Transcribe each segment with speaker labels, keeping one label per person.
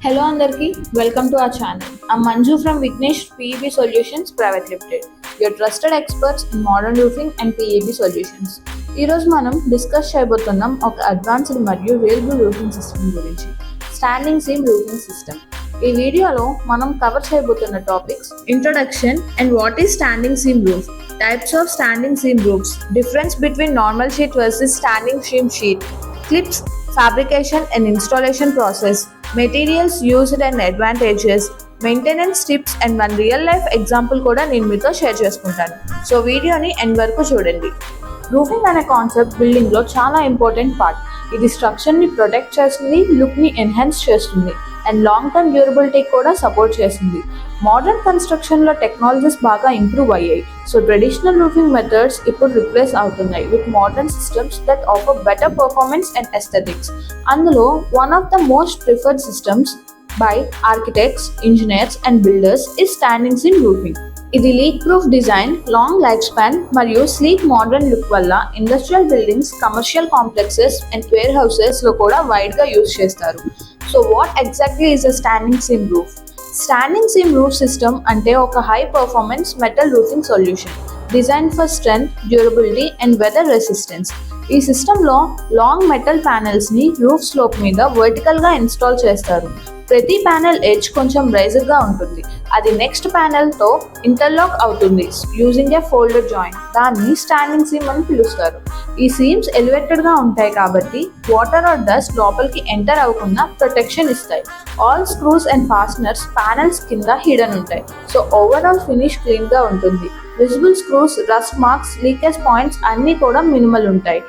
Speaker 1: Hello Andarki, welcome to our channel. I'm Manju from Vignesh PEB Solutions Private Limited, your trusted experts in modern roofing and PEB solutions. ఈరోజు మనం discuss చేయబోతున్నాం ఒక advanced మరియు reliable roofing system గురించి, standing seam roofing system. ఈ వీడియోలో మనం cover చేయబోతున్న topics: introduction and what is standing seam roof, types of standing seam roofs, difference between normal sheet versus standing seam sheet, clips, fabrication and installation process, materials used and advantages, maintenance tips and one real life example కూడా నేను మీతో share చేసుకుంటాను. So వీడియోని end వరకు చూడండి. Roofing అనే concept బిల్డింగ్లో చాలా ఇంపార్టెంట్ పార్ట్. ఇది స్ట్రక్చర్ని ప్రొటెక్ట్ చేస్తుంది, లుక్ని ఎన్హాన్స్ చేస్తుంది అండ్ లాంగ్ టర్మ్ డ్యూరబిలిటీ కూడా సపోర్ట్ చేస్తుంది. మోడర్న్ కన్స్ట్రక్షన్లో టెక్నాలజీస్ బాగా ఇంప్రూవ్ అయ్యాయి. సో ట్రెడిషనల్ రూఫింగ్ మెథడ్స్ ఇప్పుడు రిప్లేస్ అవుతున్నాయి with modern systems that offer better performance and aesthetics. అందులో one of the most preferred systems by architects, engineers and builders is standing seam roofing. ఇది leak proof design, long life span మరియు sleek modern look వల్ల industrial buildings, commercial complexes and warehouses లో కూడా wide గా use చేస్తారు. So what exactly is a standing seam roof? Standing seam roof system అంటే ఒక high performance metal roofing solution design for strength, durability and weather resistance. ఈ సిస్టంలో long metal ప్యానెల్స్ని roof slope మీద వర్టికల్గా ఇన్స్టాల్ చేస్తారు. ప్రతి ప్యానెల్ ఎడ్జ్ కొంచెం రైజర్గా ఉంటుంది. అది నెక్స్ట్ ప్యానెల్తో ఇంటర్లాక్ అవుతుంది యూజింగ్ ఏ ఫోల్డర్ జాయింట్. దాన్ని స్టాండింగ్ సీమ్ అని పిలుస్తారు. ఈ సీమ్స్ ఎలివేటెడ్గా ఉంటాయి కాబట్టి వాటర్ ఆర్ డస్ట్ లోపలికి ఎంటర్ అవ్వకుండా ప్రొటెక్షన్ ఇస్తాయి. All screws and fasteners panels కింద హిడెన్ ఉంటాయి. సో ఓవరాల్ ఫినిష్ క్లీన్గా ఉంటుంది. Visible screws, rust marks, leakage points అన్నీ కూడా మినిమల్ ఉంటాయి.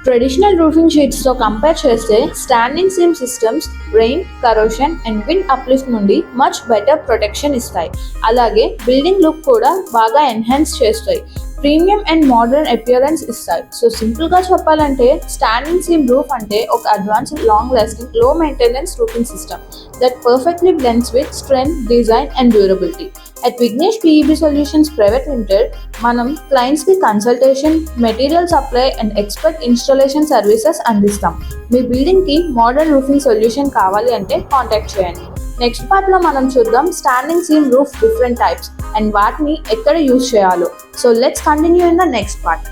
Speaker 1: ట్రెడిషనల్ రూఫింగ్ షీట్స్తో కంపేర్ చేస్తే standing seam systems rain, corrosion and wind uplift నుండి మచ్ బెటర్ ప్రొటెక్షన్ ఇస్తాయి. అలాగే బిల్డింగ్ లుక్ కూడా బాగా ఎన్హాన్స్ చేస్తాయి. ప్రీమియం అండ్ మోడర్న్ అపియరెన్స్ ఇస్తాయి. సో సింపుల్గా చెప్పాలంటే స్టాండింగ్ సీమ్ రూఫ్ అంటే ఒక advanced, long lasting, low maintenance roofing system that perfectly blends with strength, design and durability. At Vignesh PEB solutions private limited మనం క్లయింట్స్కి consultation, material supply and expert installation services అందిస్తాం. మీ బిల్డింగ్కి modern roofing solution కావాలి అంటే contact చేయండి. Next పార్ట్లో మనం చూద్దాం standing seam roof different types and వాటిని ఎక్కడ యూజ్ చేయాలో. So let's continue in the next part.